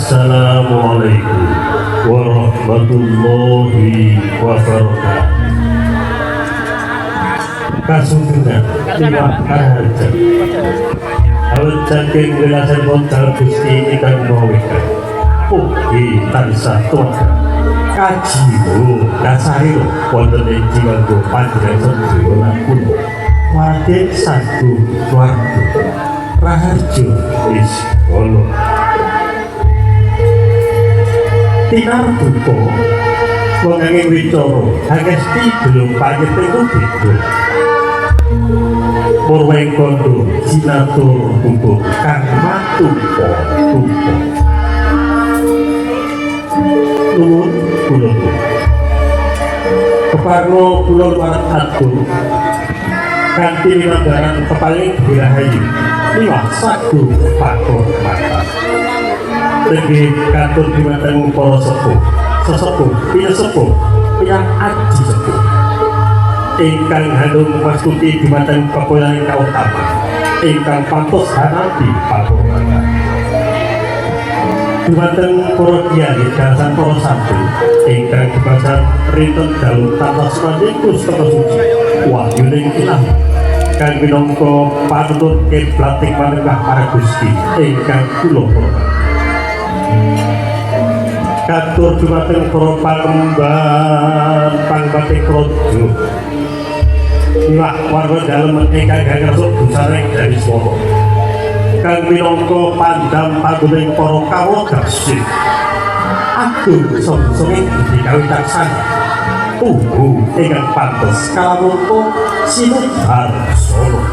Assalamualaikum warahmatullahi wabarakatuh. Kasundunan liwat kahajat awet saking wilasan wonten Gusti ingkang mawikan ugi tansah tuwuh kajimu kasariro wonten ing jiwanggo panjenengan sedaya lan kula wadya satu warga Raharjo Wiskolo tinar duka wong angin wicara hangesti belum panjenengan beda Purweng kondo sinatur kumpul kang matumpo tumpo nuwun kula keparlo kula marang atur kanthi ninggalan kepaling dirahayu liwat sagu pakor mata tegi kantor dimateng para sepuh sesepuh piyesepuh yang aji sepuh ingkang handung wastuti dimateng pepoyan kautama ingkang pantos hanapi pakurmana dimateng para kiai dasan para santri ingkang dibasan rinten dalu tanpa semandikus tata suci wahyuning ilahi kang minangka panuntun kiblating manunggal para Gusti ingkang kula hormati katur dumateng para pangemban pangbating praja iwak warga dalem ingkang gangsal busareng dari swara kang minangka pandam panduning para kawagasih agung sungsunging dikawicaksana ingkang pantes kalamunpa sinuhar solo